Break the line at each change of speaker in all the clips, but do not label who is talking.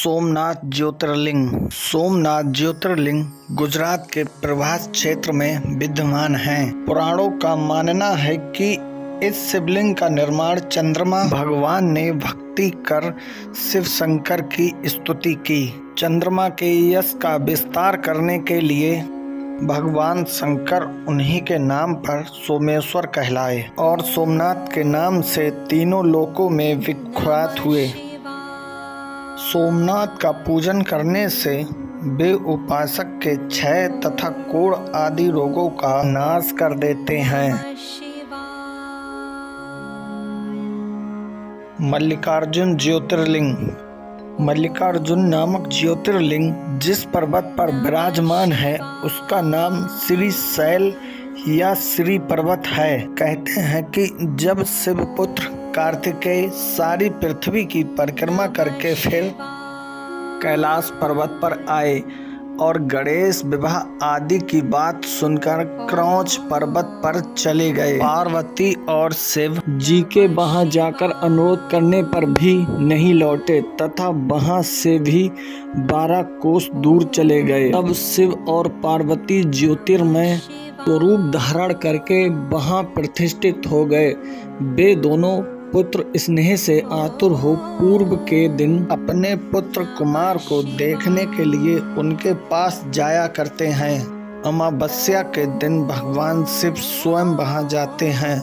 सोमनाथ ज्योतिर्लिंग। सोमनाथ ज्योतिर्लिंग गुजरात के प्रभास क्षेत्र में विद्यमान है। पुराणों का मानना है कि इस शिवलिंग का निर्माण चंद्रमा भगवान ने भक्ति कर शिव शंकर की स्तुति की। चंद्रमा के यश का विस्तार करने के लिए भगवान शंकर उन्हीं के नाम पर सोमेश्वर कहलाए और सोमनाथ के नाम से तीनों लोकों में विख्यात हुए। सोमनाथ का पूजन करने से वे उपासक के क्षय तथा कोढ़ आदि रोगों का नाश कर देते हैं। मल्लिकार्जुन ज्योतिर्लिंग। मल्लिकार्जुन नामक ज्योतिर्लिंग जिस पर्वत पर विराजमान है उसका नाम श्रीशैल या श्री पर्वत है। कहते हैं कि जब शिवपुत्र कार्तिकेय सारी पृथ्वी की परिक्रमा करके फिर कैलाश पर्वत पर आए और गणेश विवाह आदि की बात सुनकर क्रौंच पर्वत पर चले गए। पार्वती और शिव जी के वहां जाकर अनुरोध करने पर भी नहीं लौटे तथा वहां से भी 12 कोस दूर चले गए। तब शिव और पार्वती ज्योतिर्मय स्वरूप धारण करके वहां प्रतिष्ठित हो गए। वे दोनों पुत्र स्नेह से आतुर हो पूर्व के दिन अपने पुत्र कुमार को देखने के लिए उनके पास जाया करते हैं। अमावस्या के दिन भगवान शिव स्वयं वहां जाते हैं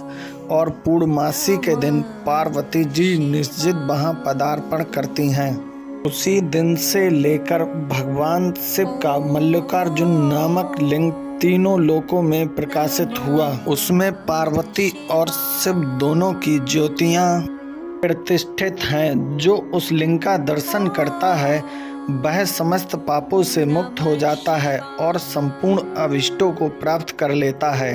और पूर्णमासी के दिन पार्वती जी निश्चित वहां पदार्पण करती हैं। उसी दिन से लेकर भगवान शिव का मल्लिकार्जुन नामक लिंग तीनों लोकों में प्रकाशित हुआ। उसमें पार्वती और शिव दोनों की ज्योतियां प्रतिष्ठित हैं। जो उस लिंग का दर्शन करता है वह समस्त पापों से मुक्त हो जाता है और संपूर्ण अभिष्टों को प्राप्त कर लेता है।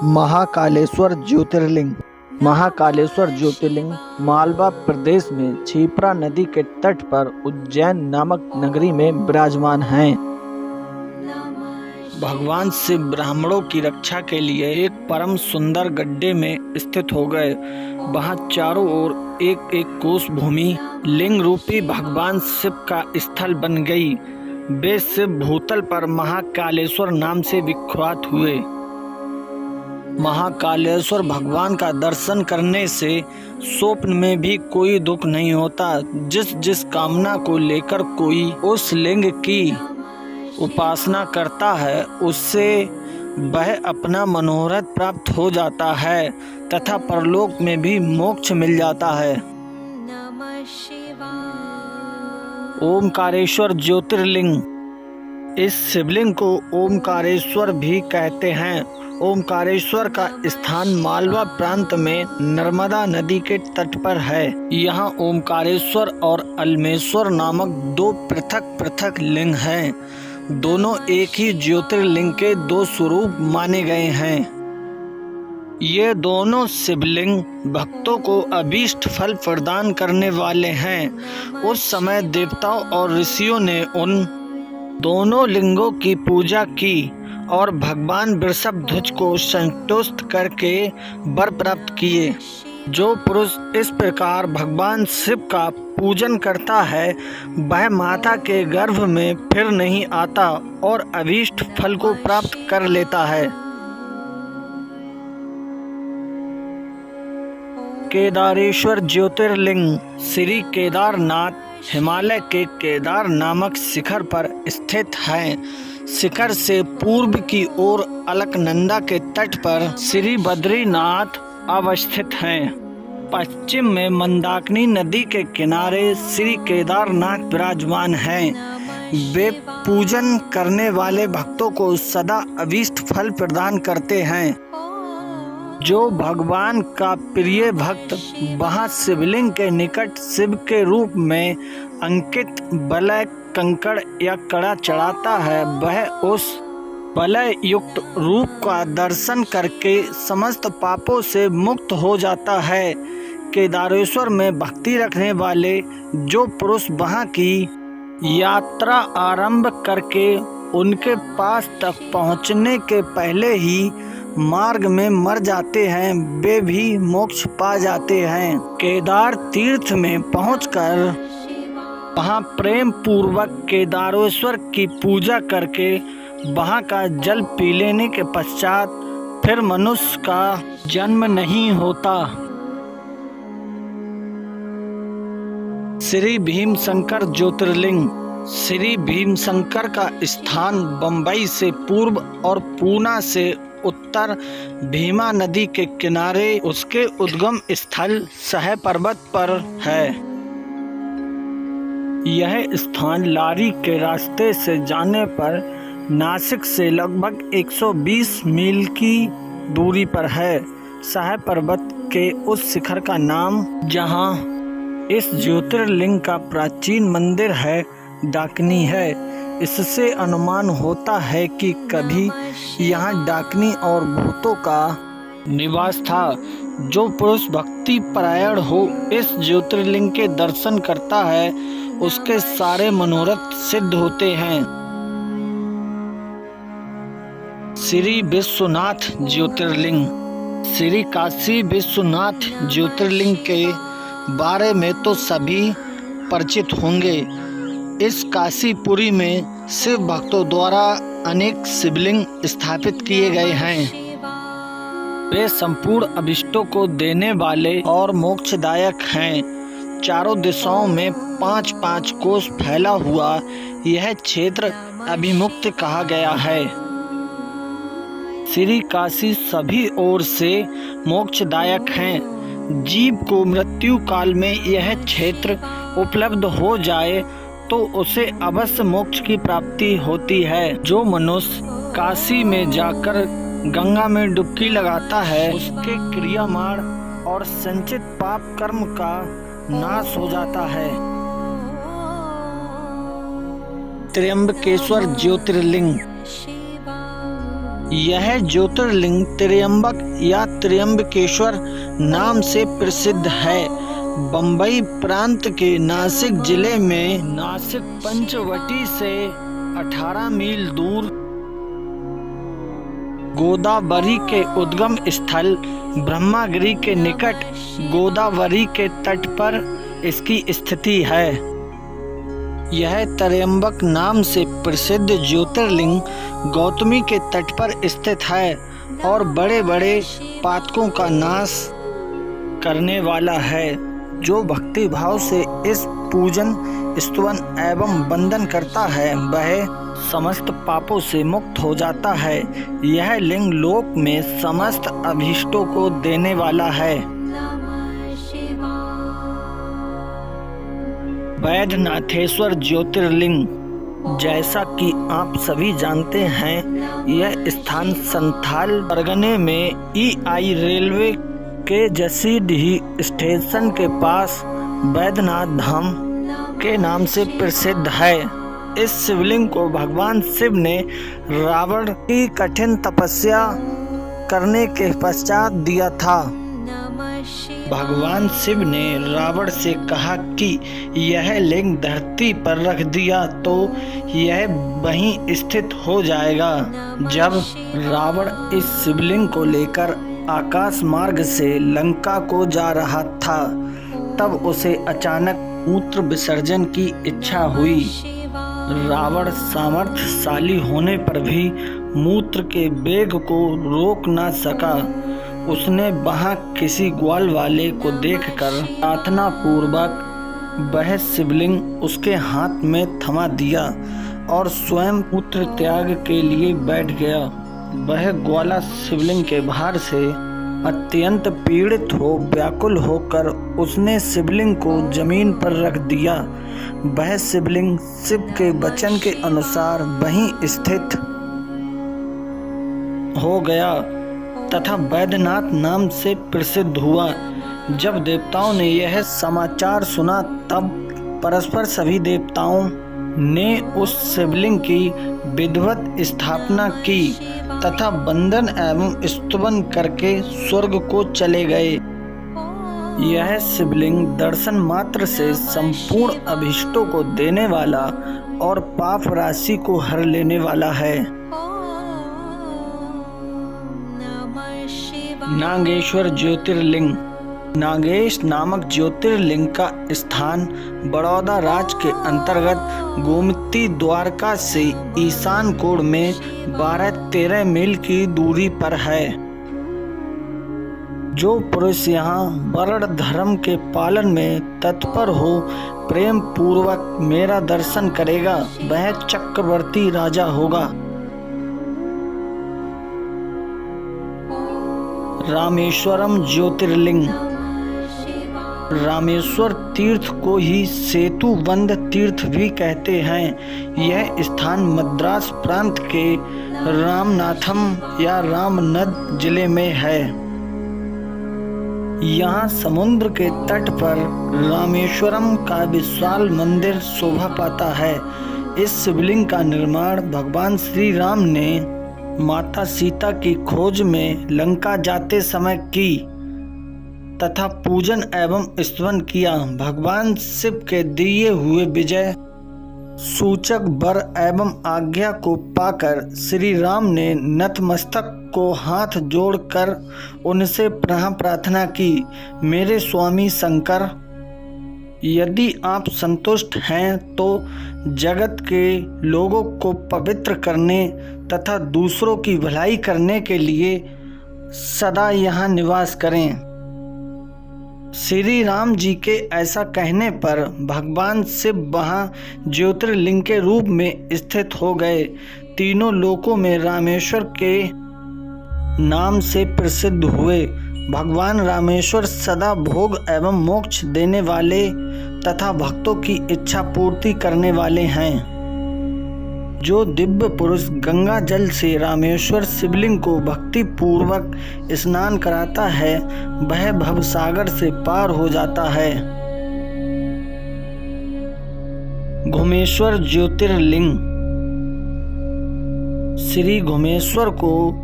महाकालेश्वर ज्योतिर्लिंग। महाकालेश्वर ज्योतिर्लिंग मालवा प्रदेश में क्षिप्रा नदी के तट पर उज्जैन नामक नगरी में विराजमान हैं। भगवान शिव ब्राह्मणों की रक्षा के लिए एक परम सुंदर गड्ढे में स्थित हो गए। वहां चारों ओर एक एक कोस भूमि लिंग रूपी भगवान शिव का स्थल बन गई। वे शिव भूतल पर महाकालेश्वर नाम से विख्यात हुए। महाकालेश्वर भगवान का दर्शन करने से स्वप्न में भी कोई दुख नहीं होता। जिस जिस कामना को लेकर कोई उस लिंग की उपासना करता है उससे वह अपना मनोरथ प्राप्त हो जाता है तथा परलोक में भी मोक्ष मिल जाता है। ओमकारेश्वर ज्योतिर्लिंग। इस शिवलिंग को ओमकारेश्वर भी कहते हैं। ओमकारेश्वर का स्थान मालवा प्रांत में नर्मदा नदी के तट पर है। यहाँ ओमकारेश्वर और अल्मेश्वर नामक दो पृथक पृथक लिंग हैं। दोनों एक ही ज्योतिर्लिंग के दो स्वरूप माने गए हैं। ये दोनों शिवलिंग भक्तों को अभीष्ट फल प्रदान करने वाले हैं। उस समय देवताओं और ऋषियों ने उन दोनों लिंगों की पूजा की और भगवान वृषभध्वज को संतुष्ट करके वर प्राप्त किए। जो पुरुष इस प्रकार भगवान शिव का पूजन करता है वह माता के गर्भ में फिर नहीं आता और अभीष्ट फल को प्राप्त कर लेता है। केदारेश्वर ज्योतिर्लिंग। श्री केदारनाथ हिमालय के केदार नामक शिखर पर स्थित है। शिखर से पूर्व की ओर अलकनंदा के तट पर श्री बद्रीनाथ अवस्थित हैं। पश्चिम में मंदाकिनी नदी के किनारे श्री केदारनाथ विराजमान हैं। वे पूजन करने वाले भक्तों को सदा अभीष्ट फल प्रदान करते हैं। जो भगवान का प्रिय भक्त वहां शिवलिंग के निकट शिव के रूप में अंकित वलय कंकड़ या कड़ा चढ़ाता है वह उस वलय युक्त रूप का दर्शन करके समस्त पापों से मुक्त हो जाता है। केदारेश्वर में भक्ति रखने वाले जो पुरुष वहां की यात्रा आरंभ करके उनके पास तक पहुंचने के पहले ही मार्ग में मर जाते हैं वे भी मोक्ष पा जाते हैं। केदार तीर्थ में पहुंचकर वहां प्रेम पूर्वक केदारेश्वर की पूजा करके वहां का जल पी लेने के पश्चात फिर मनुष्य का जन्म नहीं होता। श्री भीमशंकर ज्योतिर्लिंग। श्री भीमशंकर का स्थान बंबई से पूर्व और पूना से उत्तर भीमा नदी के किनारे उसके उद्गम स्थल सह पर्वत पर है। यह स्थान लारी के रास्ते से जाने पर नासिक से लगभग 120 मील की दूरी पर है। सह पर्वत के उस शिखर का नाम जहां इस ज्योतिर्लिंग का प्राचीन मंदिर है डाकिनी है। इससे अनुमान होता है कि कभी यहाँ डाकिनी और भूतों का निवास था। जो पुरुष भक्ति परायण हो इस ज्योतिर्लिंग के दर्शन करता है उसके सारे मनोरथ सिद्ध होते हैं। श्री विश्वनाथ ज्योतिर्लिंग। श्री काशी विश्वनाथ ज्योतिर्लिंग के बारे में तो सभी परिचित होंगे। इस काशीपुरी में शिव भक्तों द्वारा अनेक शिवलिंग स्थापित किए गए हैं। वे संपूर्ण अभिष्टों को देने वाले और मोक्षदायक हैं। चारों दिशाओं में 5-5 कोस फैला हुआ यह क्षेत्र अभिमुक्त कहा गया है। श्री काशी सभी ओर से मोक्षदायक हैं। जीव को मृत्यु काल में यह क्षेत्र उपलब्ध हो जाए तो उसे अवश्य मोक्ष की प्राप्ति होती है। जो मनुष्य काशी में जाकर गंगा में डुबकी लगाता है उसके क्रियामाण और संचित पाप कर्म का नाश हो जाता है। त्र्यंबकेश्वर ज्योतिर्लिंग। यह ज्योतिर्लिंग त्र्यंबक या त्र्यंबकेश्वर नाम से प्रसिद्ध है। बंबई प्रांत के नासिक जिले में नासिक पंचवटी से 18 मील दूर गोदावरी के उद्गम स्थल ब्रह्मागिरी के निकट गोदावरी के तट पर इसकी स्थिति है। यह त्र्यंबक नाम से प्रसिद्ध ज्योतिर्लिंग गौतमी के तट पर स्थित है और बड़े बड़े पातकों का नाश करने वाला है। जो भक्ति भाव से इस पूजन स्तवन एवं वंदन करता है वह समस्त पापों से मुक्त हो जाता है। यह लिंग लोक में समस्त अभीष्टों को देने वाला है। वैद्यनाथेश्वर ज्योतिर्लिंग। जैसा कि आप सभी जानते हैं यह स्थान संथाल परगने में EI रेलवे के जसीडीह स्टेशन के पास वैद्यनाथ धाम के नाम से प्रसिद्ध है। इस शिवलिंग को भगवान शिव ने रावण की कठिन तपस्या करने के पश्चात दिया था। भगवान शिव ने रावण से कहा कि यह लिंग धरती पर रख दिया तो यह वहीं स्थित हो जाएगा। जब रावण इस शिवलिंग को लेकर आकाश मार्ग से लंका को जा रहा था तब उसे अचानक मूत्र विसर्जन की इच्छा हुई। रावण सामर्थ्यशाली होने पर भी मूत्र के वेग को रोक न सका। उसने वहां किसी ग्वाल वाले को देखकर प्रार्थना पूर्वक वह शिवलिंग उसके हाथ में थमा दिया और स्वयं मूत्र त्याग के लिए बैठ गया। वह ग्वाला शिवलिंग के भार से अत्यंत पीड़ित हो व्याकुल होकर उसने शिवलिंग को जमीन पर रख दिया। वह शिवलिंग शिव के वचन के अनुसार वहीं स्थित हो गया तथा वैद्यनाथ नाम से प्रसिद्ध हुआ। जब देवताओं ने यह समाचार सुना तब परस्पर सभी देवताओं ने उस शिवलिंग की विधिवत स्थापना की तथा वंदन एवं स्तुवन करके स्वर्ग को चले गए। यह शिवलिंग दर्शन मात्र से संपूर्ण अभीष्टों को देने वाला और पाप राशि को हर लेने वाला है। नागेश्वर ज्योतिर्लिंग। नागेश नामक ज्योतिर्लिंग का स्थान बड़ौदा राज्य के अंतर्गत गोमती द्वारका से ईशान कोण में 12-13 मील की दूरी पर है। जो पुरुष यहाँ वर्ण धर्म के पालन में तत्पर हो, प्रेम पूर्वक मेरा दर्शन करेगा, वह चक्रवर्ती राजा होगा। रामेश्वरम ज्योतिर्लिंग। रामेश्वर तीर्थ को ही सेतुबंध तीर्थ भी कहते हैं। यह स्थान मद्रास प्रांत के रामनाथम या रामनद जिले में है। यहाँ समुद्र के तट पर रामेश्वरम का विशाल मंदिर शोभा पाता है। इस शिवलिंग का निर्माण भगवान श्री राम ने माता सीता की खोज में लंका जाते समय की तथा पूजन एवं स्तवन किया। भगवान शिव के दिए हुए विजय सूचक वर एवं आज्ञा को पाकर श्री राम ने नतमस्तक को हाथ जोड़कर उनसे प्रार्थना की, मेरे स्वामी शंकर, यदि आप संतुष्ट हैं तो जगत के लोगों को पवित्र करने तथा दूसरों की भलाई करने के लिए सदा यहाँ निवास करें। श्री राम जी के ऐसा कहने पर भगवान शिव वहाँ ज्योतिर्लिंग के रूप में स्थित हो गए। तीनों लोकों में रामेश्वर के नाम से प्रसिद्ध हुए। भगवान रामेश्वर सदा भोग एवं मोक्ष देने वाले तथा भक्तों की इच्छा पूर्ति करने वाले हैं। जो दिव्य पुरुष गंगा जल से रामेश्वर शिवलिंग को भक्ति पूर्वक स्नान कराता है, वह भवसागर से पार हो जाता है। घुमेश्वर ज्योतिर्लिंग। श्री घुमेश्वर को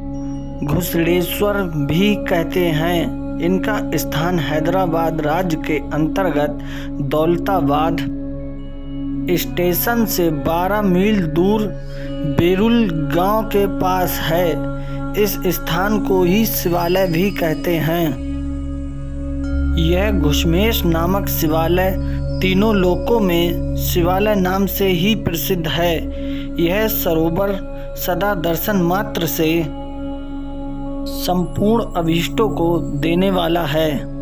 घुसड़ेश्वर भी कहते हैं। इनका स्थान हैदराबाद राज्य के अंतर्गत दौलताबाद स्टेशन से 12 मील दूर बेरुल गांव के पास है। इस स्थान को ही शिवालय भी कहते हैं। यह घुश्मेश नामक शिवालय तीनों लोकों में शिवालय नाम से ही प्रसिद्ध है। यह सरोवर सदा दर्शन मात्र से संपूर्ण अभीष्टों को देने वाला है।